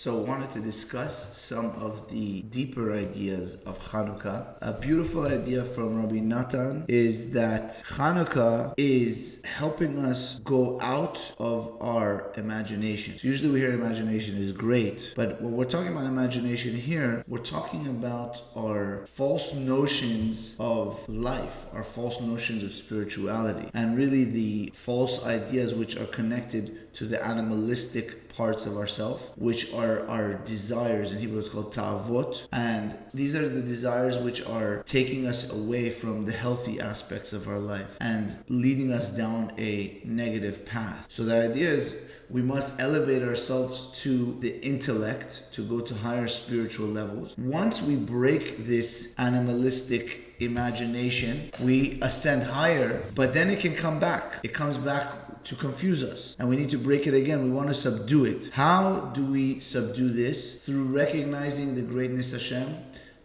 So I wanted to discuss some of the deeper ideas of Chanukah. A beautiful idea from Rabbi Natan is that Chanukah is helping us go out of our imagination. So usually we hear imagination is great, but when we're talking about imagination here, we're talking about our false notions of life, our false notions of spirituality, and really the false ideas which are connected to the animalistic parts of ourself, which are our desires. In Hebrew it's called ta'avot, and these are the desires which are taking us away from the healthy aspects of our life and leading us down a negative path. So the idea is we must elevate ourselves to the intellect to go to higher spiritual levels. Once we break this animalistic imagination, we ascend higher, but then it can come back. It comes back to confuse us, and we need to break it again. We want to subdue it. How do we subdue this? Through recognizing the greatness of Hashem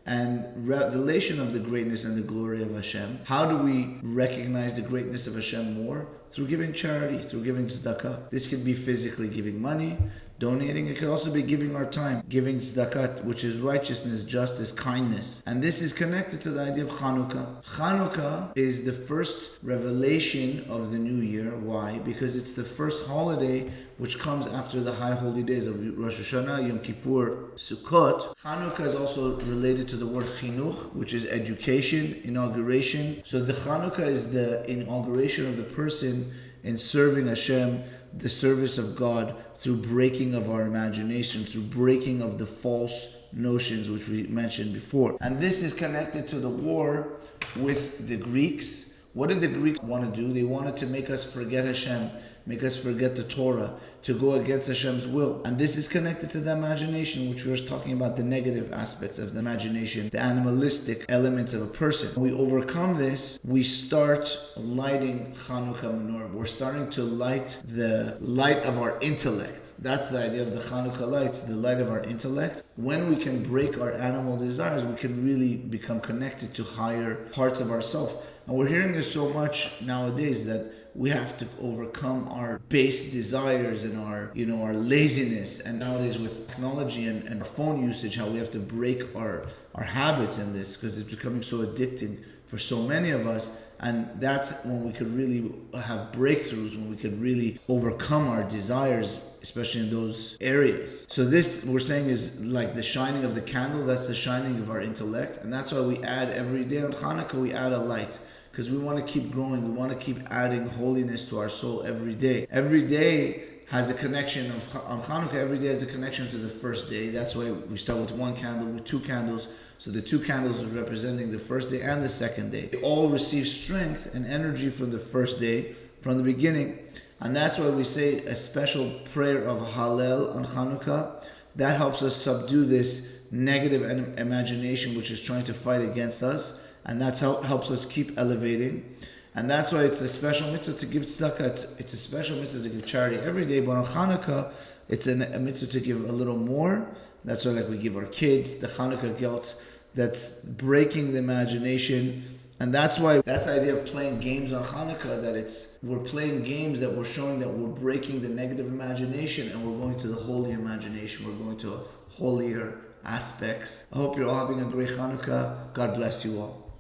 and revelation of the greatness and the glory of Hashem. How do we recognize the greatness of Hashem more? Through giving charity, through giving tzedakah. This could be physically giving money, donating. It could also be giving our time, giving tzedakah, which is righteousness, justice, kindness. And this is connected to the idea of Chanukah. Chanukah is the first revelation of the new year. Why? Because it's the first holiday which comes after the high holy days of Rosh Hashanah, Yom Kippur, Sukkot. Chanukah is also related to the word chinuch, which is education, inauguration. So the Chanukah is the inauguration of the person in serving Hashem, the service of God, through breaking of our imagination, through breaking of the false notions which we mentioned before. And this is connected to the war with the Greeks. What did the Greeks want to do? They wanted to make us forget Hashem, make us forget the Torah, to go against Hashem's will. And this is connected to the imagination, which we were talking about, the negative aspects of the imagination, the animalistic elements of a person. When we overcome this, we start lighting Chanukah menorah. We're starting to light the light of our intellect. That's the idea of the Chanukah lights, the light of our intellect. When we can break our animal desires, we can really become connected to higher parts of ourselves. And we're hearing this so much nowadays that we have to overcome our base desires and our laziness. And nowadays with technology and phone usage, how we have to break our habits in this, because it's becoming so addicting for so many of us. And that's when we could really have breakthroughs, when we could really overcome our desires, especially in those areas. So this, we're saying, is like the shining of the candle. That's the shining of our intellect. And that's why we add every day on Chanukah, we add a light. Because we want to keep growing, we want to keep adding holiness to our soul every day. Every day has a connection on Chanukah, every day has a connection to the first day. That's why we start with one candle, with two candles. So the two candles are representing the first day and the second day. They all receive strength and energy from the first day, from the beginning. And that's why we say a special prayer of Hallel on Chanukah. That helps us subdue this negative imagination which is trying to fight against us. And that's how helps us keep elevating. And that's why it's a special mitzvah to give tzedakah. It's a special mitzvah to give charity every day. But on Chanukah, it's a mitzvah to give a little more. That's why we give our kids the Chanukah gelt. That's breaking the imagination. And that's why that's the idea of playing games on Chanukah, that we're playing games that we're showing that we're breaking the negative imagination and we're going to the holy imagination. We're going to holier aspects. I hope you're all having a great Chanukah. God bless you all.